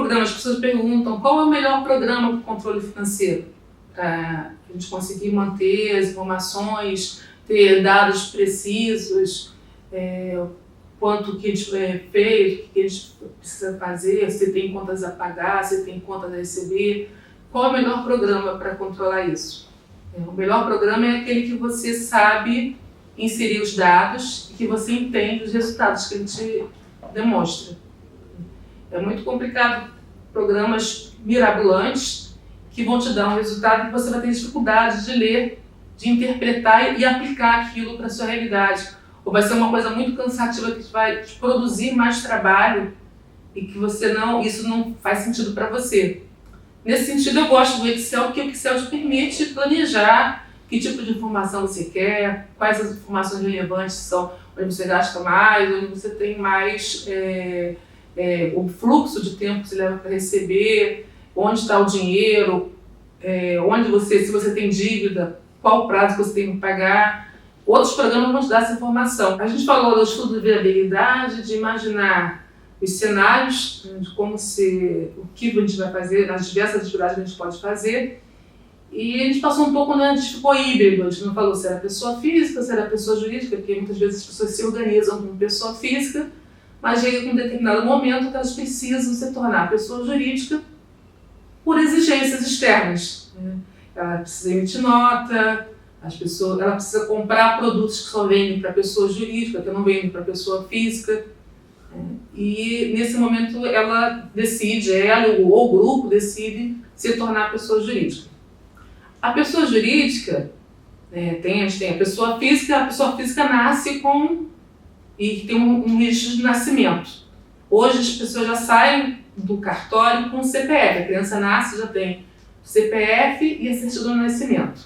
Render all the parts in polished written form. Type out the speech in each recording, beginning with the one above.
programa, as pessoas perguntam qual é o melhor programa para o controle financeiro, para a gente conseguir manter as informações, ter dados precisos, quanto que a gente fez, o que a gente precisa fazer, se tem contas a pagar, se tem contas a receber. Qual é o melhor programa para controlar isso? O melhor programa é aquele que você sabe inserir os dados e que você entende os resultados que ele te demonstra. É muito complicado programas mirabolantes que vão te dar um resultado que você vai ter dificuldade de ler, de interpretar e aplicar aquilo para a sua realidade. Ou vai ser uma coisa muito cansativa que vai te produzir mais trabalho e que isso não faz sentido para você. Nesse sentido, eu gosto do Excel, porque o Excel te permite planejar que tipo de informação você quer, quais as informações relevantes são, onde você gasta mais, onde você tem mais o fluxo de tempo que você leva para receber, onde está o dinheiro, se você tem dívida, qual o prazo que você tem que pagar. Outros programas vão te dar essa informação. A gente falou do estudo de viabilidade, de imaginar os cenários, de o que a gente vai fazer, nas diversas atividades que a gente pode fazer. E a gente passou um pouco, a gente ficou híbrido, a gente não falou se era pessoa física, se era pessoa jurídica, porque muitas vezes as pessoas se organizam como pessoa física, mas chega com um determinado momento que elas precisam se tornar pessoa jurídica por exigências externas. Ela precisa emitir nota, ela precisa comprar produtos que só vendem para pessoa jurídica, que não vendem para pessoa física. E nesse momento ela ou o grupo decide se tornar pessoa jurídica. A pessoa jurídica, a gente tem a pessoa física nasce e tem um registro de nascimento. Hoje as pessoas já saem do cartório com o CPF, a criança nasce já tem o CPF e a certidão de nascimento.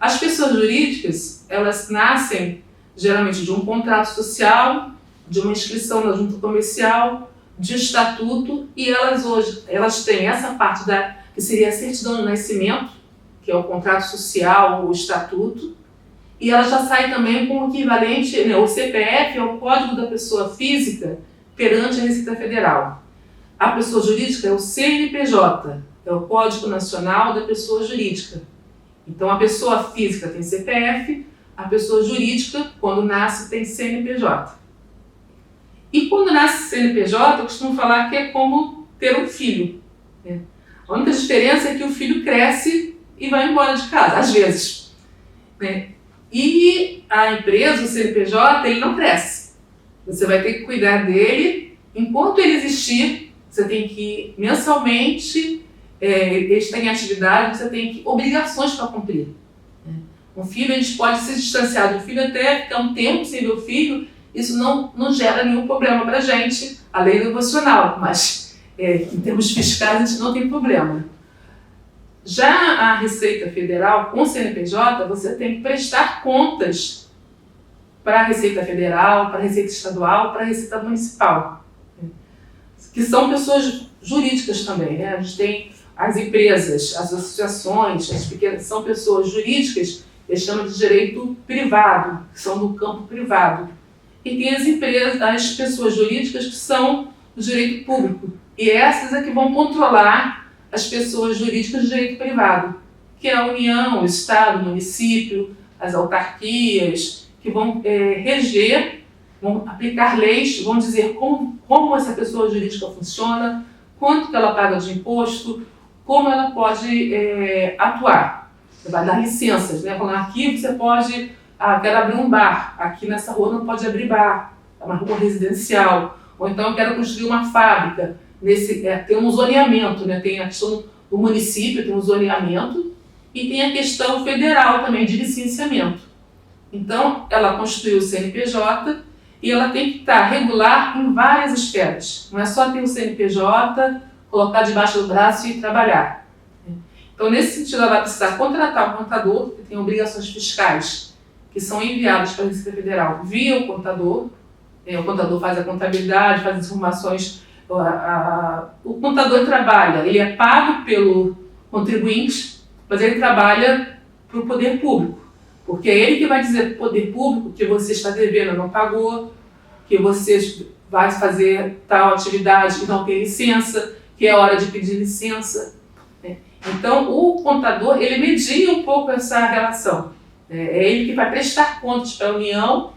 As pessoas jurídicas, elas nascem geralmente de um contrato social, de uma inscrição na junta comercial, de estatuto, e elas têm essa parte que seria a certidão de nascimento, que é o contrato social, o estatuto, e ela já sai também com o equivalente, o CPF é o código da pessoa física perante a Receita Federal. A pessoa jurídica é o CNPJ, é o Código Nacional da Pessoa Jurídica. Então a pessoa física tem CPF, a pessoa jurídica, quando nasce, tem CNPJ. E quando nasce CNPJ, eu costumo falar que é como ter um filho. A única diferença é que o filho cresce e vai embora de casa, às vezes. E a empresa, o CNPJ, ele não cresce. Você vai ter que cuidar dele. Enquanto ele existir, você tem que, mensalmente, ele está em atividade, você tem obrigações para cumprir. Um filho, a gente pode se distanciar do filho até ficar um tempo sem ver o filho. Isso não gera nenhum problema para a gente, a lei é devocional, mas em termos fiscais a gente não tem problema. Já a Receita Federal, com o CNPJ, você tem que prestar contas para a Receita Federal, para a Receita Estadual, para a Receita Municipal, que são pessoas jurídicas também. A gente tem as empresas, as associações, as pequenas, são pessoas jurídicas, eles chamam de direito privado, que são do campo privado. E tem as pessoas jurídicas que são do direito público. E essas é que vão controlar as pessoas jurídicas do direito privado, que é a União, o Estado, o município, as autarquias, que vão reger, vão aplicar leis, vão dizer como essa pessoa jurídica funciona, quanto que ela paga de imposto, como ela pode atuar. Você vai dar licenças, falar, aqui você pode... quero abrir um bar, aqui nessa rua não pode abrir bar, é uma rua residencial. Ou então eu quero construir uma fábrica, tem um zoneamento, tem a questão do município, tem um zoneamento, e tem a questão federal também de licenciamento. Então, ela constituiu o CNPJ e ela tem que estar regular em várias esferas. Não é só ter o CNPJ, colocar debaixo do braço e trabalhar. Então, nesse sentido, ela vai precisar contratar um contador, que tem obrigações fiscais, que são enviadas para a Receita Federal via o contador. O contador faz a contabilidade, faz as informações. O contador trabalha, ele é pago pelo contribuinte, mas ele trabalha para o poder público. Porque é ele que vai dizer para o poder público que você está devendo, não pagou, que você vai fazer tal atividade e não tem licença, que é hora de pedir licença, né? Então, o contador, ele media um pouco essa relação. É ele que vai prestar contas para a União,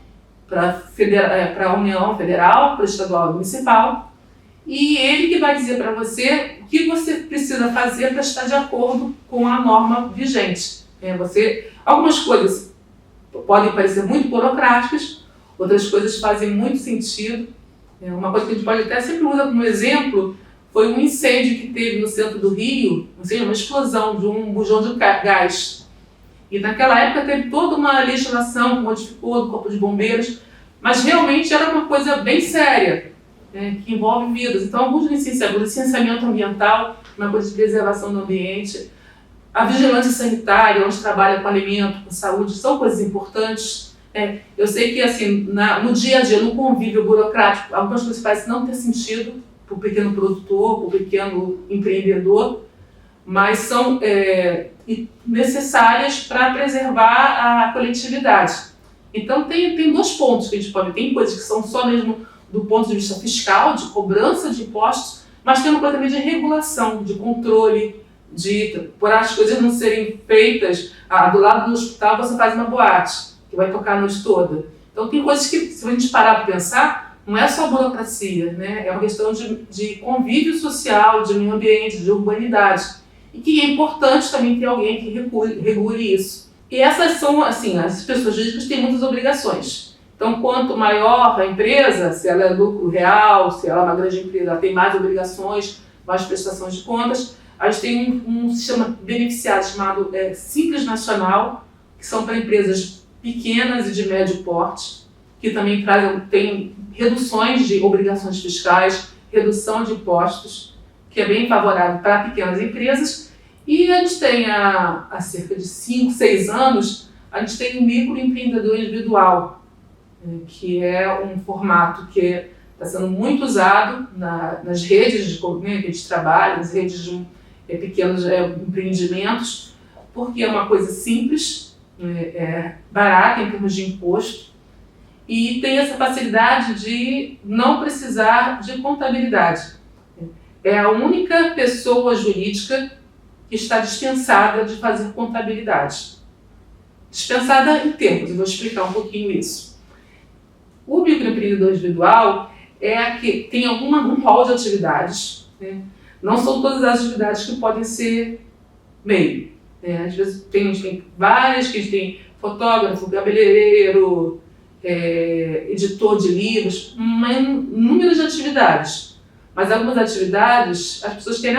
para a União Federal, para o estadual e municipal, e ele que vai dizer para você o que você precisa fazer para estar de acordo com a norma vigente. Algumas coisas podem parecer muito burocráticas, outras coisas fazem muito sentido. Uma coisa que a gente pode até sempre usar como exemplo foi um incêndio que teve no centro do Rio, uma explosão de um bujão de gás. E naquela época teve toda uma legislação que modificou do Corpo de Bombeiros, mas realmente era uma coisa bem séria, né, que envolve vidas. Então, alguns licenciamento ambiental, uma coisa de preservação do ambiente, a vigilância sanitária, onde trabalha com alimento, com saúde, são coisas importantes. Eu sei que assim, no dia a dia, no convívio burocrático, algumas coisas parecem não ter sentido para o pequeno produtor, para o pequeno empreendedor, mas são necessárias para preservar a coletividade. Então, tem dois pontos que a gente pode ver. Tem coisas que são só mesmo do ponto de vista fiscal, de cobrança de impostos, mas tem uma coisa também de regulação, de controle, para as coisas não serem feitas. Do lado do hospital você faz uma boate, que vai tocar a noite toda. Então, tem coisas que, se a gente parar para pensar, não é só burocracia, né? É uma questão de convívio social, de meio ambiente, de urbanidade. E que é importante também ter alguém que regule isso. E essas são, assim, as pessoas jurídicas têm muitas obrigações. Então, quanto maior a empresa, se ela é lucro real, se ela é uma grande empresa, ela tem mais obrigações, mais prestações de contas. A gente tem um sistema beneficiado chamado Simples Nacional, que são para empresas pequenas e de médio porte, que também tem reduções de obrigações fiscais, redução de impostos, que é bem favorável para pequenas empresas. E a gente tem, há cerca de 5, 6 anos, a gente tem o microempreendedor individual, que é um formato que está sendo muito usado nas redes que a gente trabalha, nas redes de pequenos empreendimentos, porque é uma coisa simples, barata em termos de imposto, e tem essa facilidade de não precisar de contabilidade. É a única pessoa jurídica que está dispensada de fazer contabilidade. Dispensada em termos, eu vou explicar um pouquinho isso. O microempreendedor individual é a que tem um rol de atividades, né? Não são todas as atividades que podem ser MEI. Às vezes tem várias, que a gente tem fotógrafo, cabeleireiro, editor de livros, um número de atividades. Mas algumas atividades, as pessoas querem,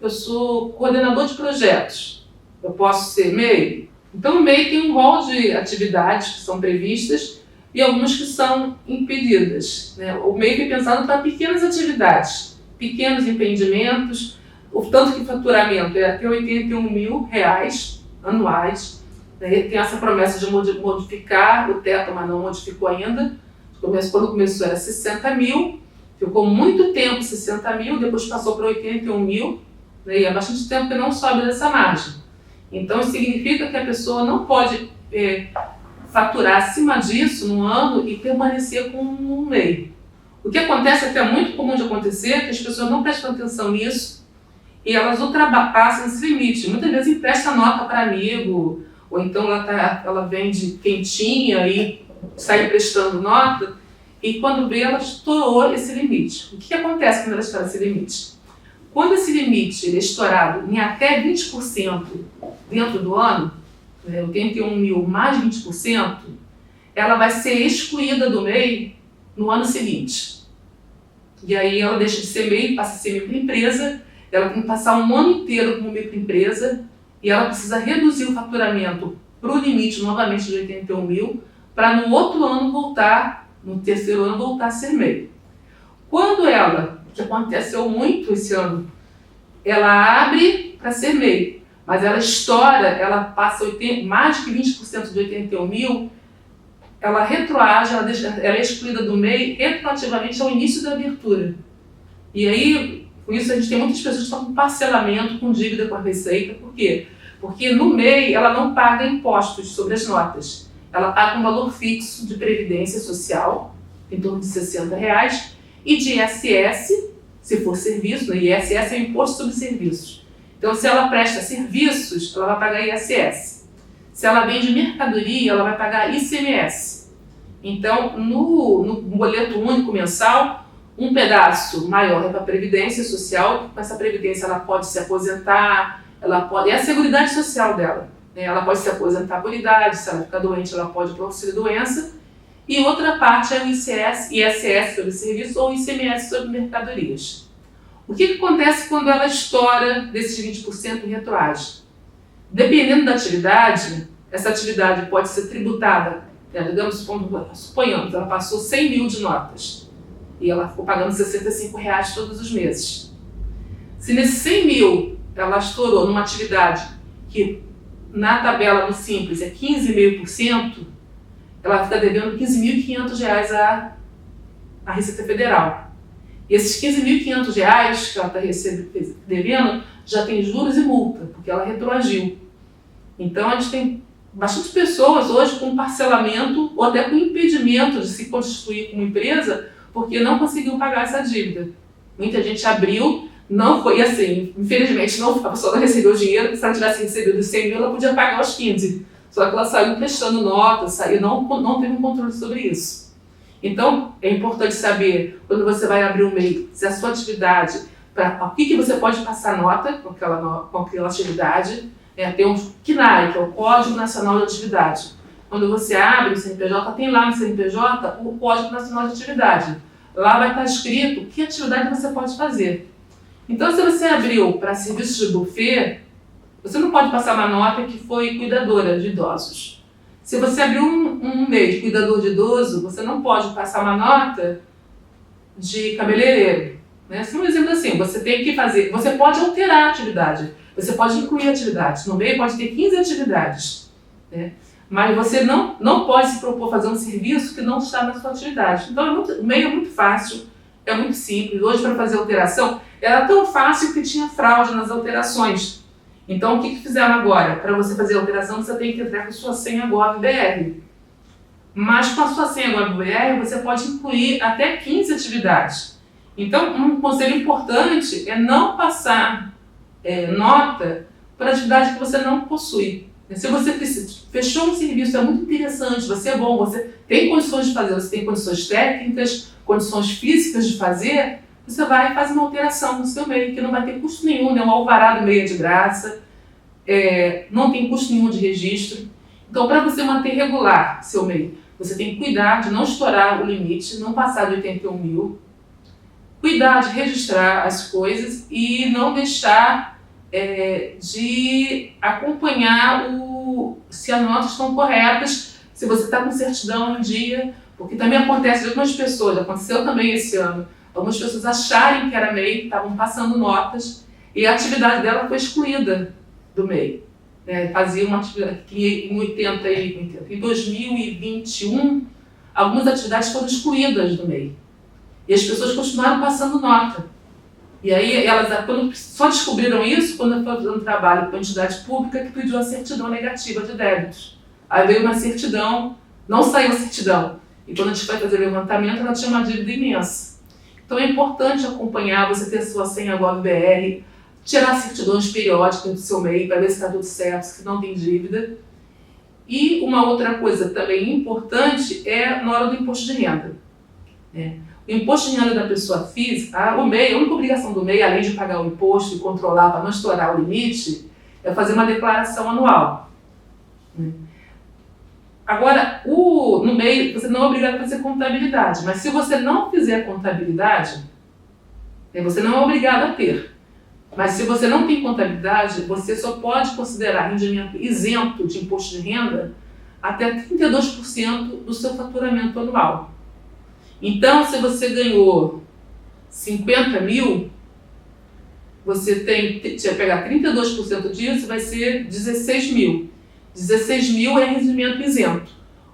eu sou coordenador de projetos, eu posso ser MEI? Então o MEI tem um rol de atividades que são previstas e algumas que são impedidas, né? O MEI foi pensado para pequenas atividades, pequenos empreendimentos, o tanto que faturamento é até R$81 mil anuais. Tem essa promessa de modificar o teto, mas não modificou ainda. Quando começou era 60 mil, ficou muito tempo 60 mil, depois passou para 81 mil, né? E há bastante tempo que não sobe dessa margem. Então isso significa que a pessoa não pode faturar acima disso no ano e permanecer com um MEI. O que acontece, até muito comum de acontecer, é que as pessoas não prestam atenção nisso e elas ultrapassam esse limite. Muitas vezes empresta nota para amigo, ou então ela vende quentinha e sai emprestando nota, e quando vê, ela estourou esse limite. O que acontece quando ela estoura esse limite? Quando esse limite é estourado em até 20% dentro do ano, 81 mil mais 20%, ela vai ser excluída do MEI no ano seguinte. E aí ela deixa de ser MEI, passa a ser microempresa, ela tem que passar um ano inteiro como microempresa e ela precisa reduzir o faturamento para o limite novamente de 81 mil, para no outro ano voltar, no terceiro ano, voltar a ser MEI. Quando ela, que aconteceu muito esse ano, ela abre para ser MEI, mas ela estoura, ela passa mais de 20% de 81 mil, ela retroage, ela é excluída do MEI retroativamente ao início da abertura. E aí, com isso, a gente tem muitas pessoas que estão com parcelamento, com dívida com a Receita. Por quê? Porque no MEI ela não paga impostos sobre as notas. Ela paga um valor fixo de previdência social, em torno de R$60, e de ISS, Se for serviço, no ISS é o Imposto sobre Serviços. Então, se ela presta serviços, ela vai pagar ISS. Se ela vende mercadoria, ela vai pagar ICMS. Então, no boleto único mensal, um pedaço maior é para a Previdência Social. Com essa Previdência, ela pode se aposentar, é a Seguridade Social dela. Né? Ela pode se aposentar por idade, se ela ficar doente, ela pode ir para o auxílio-doença. E outra parte é o ISS sobre serviços ou ICMS sobre mercadorias. O que acontece quando ela estoura desses 20% em retroage? Dependendo da atividade, essa atividade pode ser tributada, né? Digamos, suponhamos, ela passou 100 mil de notas e ela ficou pagando R$65 todos os meses. Se nesses 100 mil ela estourou numa atividade que na tabela do Simples é 15,5%, ela fica devendo R$15.500 à Receita Federal. E esses R$15.500 que ela está devendo já tem juros e multa, porque ela retroagiu. Então, a gente tem bastante pessoas hoje com parcelamento ou até com impedimento de se constituir como empresa porque não conseguiu pagar essa dívida. Muita gente abriu, não foi assim, infelizmente a pessoa não recebeu o dinheiro, se ela tivesse recebido os 100 mil, ela podia pagar os 15. Só que ela saiu prestando notas, não teve um controle sobre isso. Então, é importante saber, quando você vai abrir um MEI, se a sua atividade, o que você pode passar nota com aquela atividade. Tem um CNAE, que é o Código Nacional de Atividade. Quando você abre o CNPJ, tem lá no CNPJ o Código Nacional de Atividade. Lá vai estar escrito que atividade você pode fazer. Então, se você abriu para serviços de buffet, você não pode passar uma nota que foi cuidadora de idosos. Se você abriu um MEI de cuidador de idoso, você não pode passar uma nota de cabeleireiro. Né? Se um exemplo assim, você tem que fazer, você pode alterar a atividade, você pode incluir atividades. No MEI pode ter 15 atividades, né? Mas você não pode se propor fazer um serviço que não está na sua atividade. Então, o MEI é muito fácil, é muito simples. Hoje, para fazer alteração, era tão fácil que tinha fraude nas alterações. Então, o que fizeram agora? Para você fazer a alteração, você tem que entrar com sua senha GovBR. Mas com a sua senha GovBR, você pode incluir até 15 atividades. Então, um conselho importante é não passar nota para atividade que você não possui. Se você fechou um serviço, é muito interessante, você é bom, você tem condições de fazer, você tem condições técnicas, condições físicas de fazer, você vai e faz uma alteração no seu MEI, que não vai ter custo nenhum, né? Um alvará do MEI é de graça, não tem custo nenhum de registro. Então, para você manter regular seu MEI, você tem que cuidar de não estourar o limite, não passar de 81 mil, cuidar de registrar as coisas e não deixar de acompanhar se as notas estão corretas, se você está com certidão em dia, porque também acontece de algumas pessoas, aconteceu também esse ano, algumas pessoas acharem que era MEI, estavam passando notas e a atividade dela foi excluída do MEI. Fazia uma atividade que em 2021, algumas atividades foram excluídas do MEI. E as pessoas continuaram passando nota. E aí elas só descobriram isso quando eu estava fazendo trabalho com a entidade pública que pediu a certidão negativa de débitos. Aí veio uma certidão, não saiu a certidão. E quando a gente foi fazer o levantamento, ela tinha uma dívida imensa. Então é importante acompanhar, você ter a sua senha GovBR, tirar certidões periódicas do seu MEI para ver se está tudo certo, se não tem dívida. E uma outra coisa também importante é na hora do imposto de renda. O imposto de renda da pessoa física, o MEI, a única obrigação do MEI, além de pagar o imposto e controlar para não estourar o limite, é fazer uma declaração anual. Agora, no MEI, você não é obrigado a fazer contabilidade, mas se você não fizer contabilidade, você não é obrigado a ter. Mas se você não tem contabilidade, você só pode considerar rendimento isento de imposto de renda até 32% do seu faturamento anual. Então, se você ganhou 50 mil, você tem que pegar 32% disso, vai ser 16 mil. 16 mil é rendimento isento.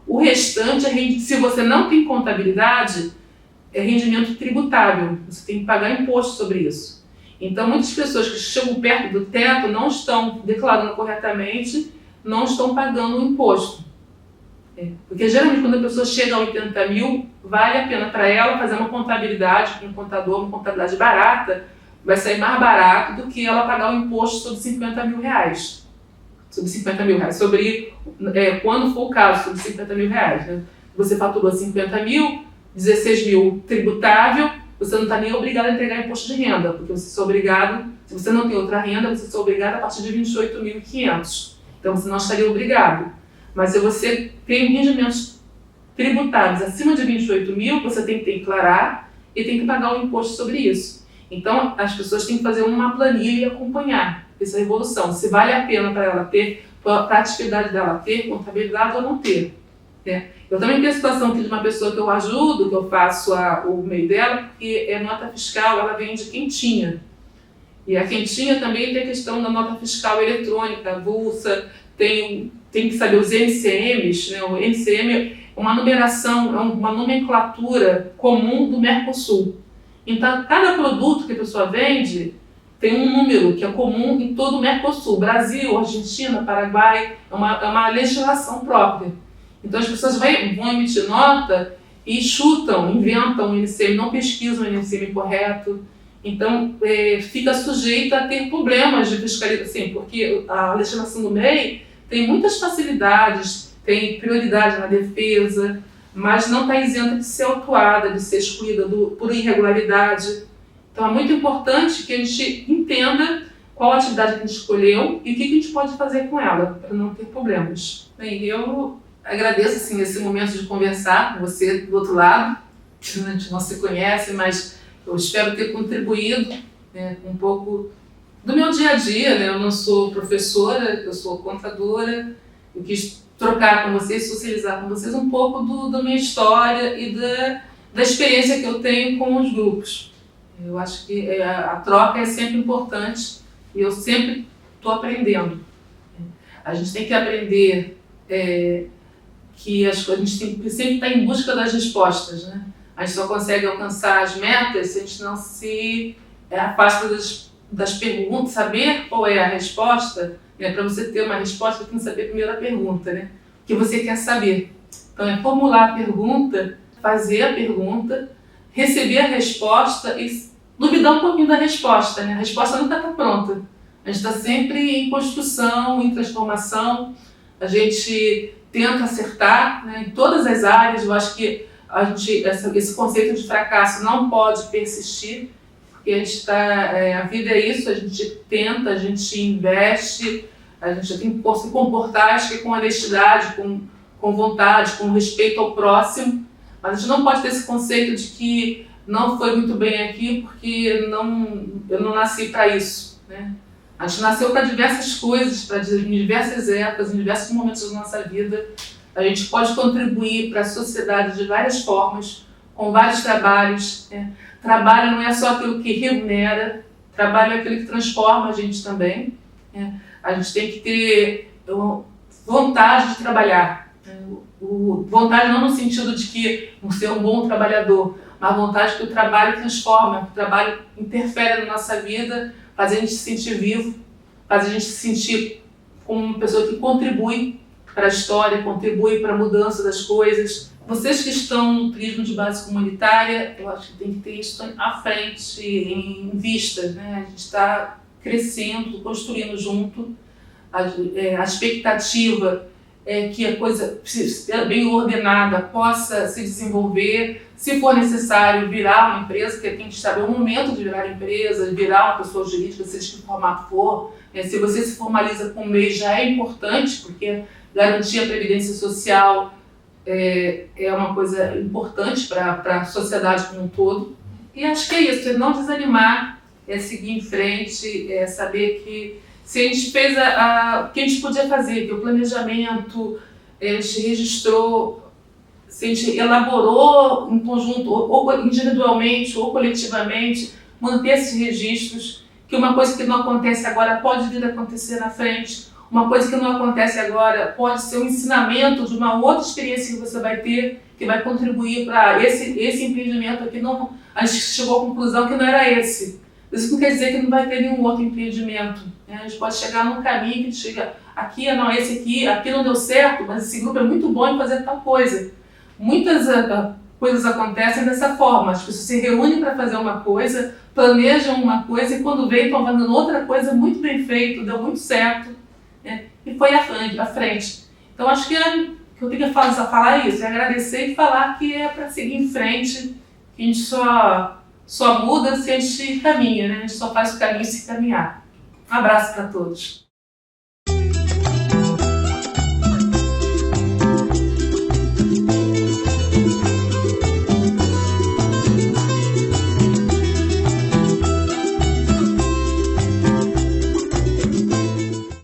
O restante, se você não tem contabilidade, é rendimento tributável. Você tem que pagar imposto sobre isso. Então, muitas pessoas que chegam perto do teto não estão declarando corretamente, não estão pagando o imposto. Porque geralmente quando a pessoa chega a 80 mil, vale a pena para ela fazer uma contabilidade com um contador, uma contabilidade barata, vai sair mais barato do que ela pagar o imposto sobre 50 mil reais. Sobre 50 mil reais, quando for o caso, sobre 50 mil reais. Né? Você faturou 50 mil, 16 mil tributável, você não está nem obrigado a entregar imposto de renda, porque você é obrigado, se você não tem outra renda, você é obrigado a partir de 28.500. Então você não estaria obrigado. Mas se você tem rendimentos tributáveis acima de 28 mil, você tem que declarar e tem que pagar o imposto sobre isso. Então as pessoas têm que fazer uma planilha e acompanhar essa evolução, se vale a pena para ela ter, para a atividade dela ter contabilidade ou não ter. Eu também tenho a situação aqui de uma pessoa que eu ajudo, que eu faço o meio dela, porque é nota fiscal, ela vende quentinha. E a quentinha também tem a questão da nota fiscal eletrônica, avulsa, tem que saber os NCMs, né? O NCM é uma numeração, é uma nomenclatura comum do Mercosul. Então, cada produto que a pessoa vende tem um número que é comum em todo o Mercosul. Brasil, Argentina, Paraguai, é uma legislação própria. Então as pessoas vão emitir nota e chutam, inventam o NCM, não pesquisam o NCM correto. Então fica sujeita a ter problemas de fiscalização, assim, porque a legislação do MEI tem muitas facilidades, tem prioridade na defesa, mas não está isenta de ser autuada, de ser excluída por irregularidade. Então é muito importante que a gente entenda qual a atividade que a gente escolheu e o que a gente pode fazer com ela, para não ter problemas. Bem, eu agradeço assim, esse momento de conversar com você do outro lado, que a gente não se conhece, mas eu espero ter contribuído, né, um pouco do meu dia a dia. Né? Eu não sou professora, eu sou contadora, eu quis trocar com vocês, socializar com vocês um pouco da minha história e da experiência que eu tenho com os grupos. Eu acho que a troca é sempre importante e eu sempre estou aprendendo. A gente tem que aprender que a gente tem que sempre estar em busca das respostas. Né? A gente só consegue alcançar as metas se a gente não se afasta das perguntas, saber qual é a resposta. Né? Para você ter uma resposta, você tem que saber primeiro a pergunta, né? O que você quer saber. Então é formular a pergunta, fazer a pergunta, receber a resposta e duvidar um pouquinho da resposta. Né? A resposta nunca está pronta. A gente está sempre em construção, em transformação. A gente tenta acertar, né, em todas as áreas. Eu acho que esse conceito de fracasso não pode persistir, porque a vida é isso, a gente tenta, a gente investe, a gente tem que se comportar, acho que com honestidade, com vontade, com respeito ao próximo, mas a gente não pode ter esse conceito de que não foi muito bem aqui porque eu não nasci para isso. Né? A gente nasceu para diversas coisas, em diversas épocas, em diversos momentos da nossa vida. A gente pode contribuir para a sociedade de várias formas, com vários trabalhos. Né? Trabalho não é só aquilo que remunera, trabalho é aquilo que transforma a gente também. Né? A gente tem que ter vontade de trabalhar. Né? Vontade não no sentido de que ser um bom trabalhador, mas vontade que o trabalho transforma, que o trabalho interfere na nossa vida, faz a gente se sentir vivo, faz a gente se sentir como uma pessoa que contribui para a história, contribui para a mudança das coisas. Vocês que estão no turismo de base comunitária, eu acho que tem que ter isso à frente, em vista. Né? A gente está crescendo, construindo junto. A expectativa é que a coisa bem ordenada possa se desenvolver. Se for necessário virar uma empresa, porque tem que saber o momento de virar empresa, virar uma pessoa jurídica, seja de que formato for. Se você se formaliza com o MEI já é importante, porque garantir a previdência social é uma coisa importante para a sociedade como um todo. E acho que é isso, é não desanimar, é seguir em frente, é saber que se a gente fez o que a gente podia fazer, que o planejamento, a gente registrou, se a gente elaborou em conjunto, ou individualmente, ou coletivamente, manter esses registros, que uma coisa que não acontece agora pode vir a acontecer na frente, uma coisa que não acontece agora pode ser um ensinamento de uma outra experiência que você vai ter, que vai contribuir para esse empreendimento aqui. A gente chegou à conclusão que não era esse, Isso não quer dizer que não vai ter nenhum outro impedimento, né? A gente pode chegar num caminho que a gente chega aqui, não, esse aqui não deu certo, mas esse grupo é muito bom em fazer tal coisa. Muitas coisas acontecem dessa forma, as pessoas se reúnem para fazer uma coisa, planejam uma coisa e quando vem estão fazendo outra coisa muito bem feito, deu muito certo, né? E foi à frente. Então acho que eu tenho que falar isso, é agradecer e falar que é para seguir em frente, que a gente só muda se a gente caminha, né? A gente só faz o caminho se caminhar. Um abraço para todos.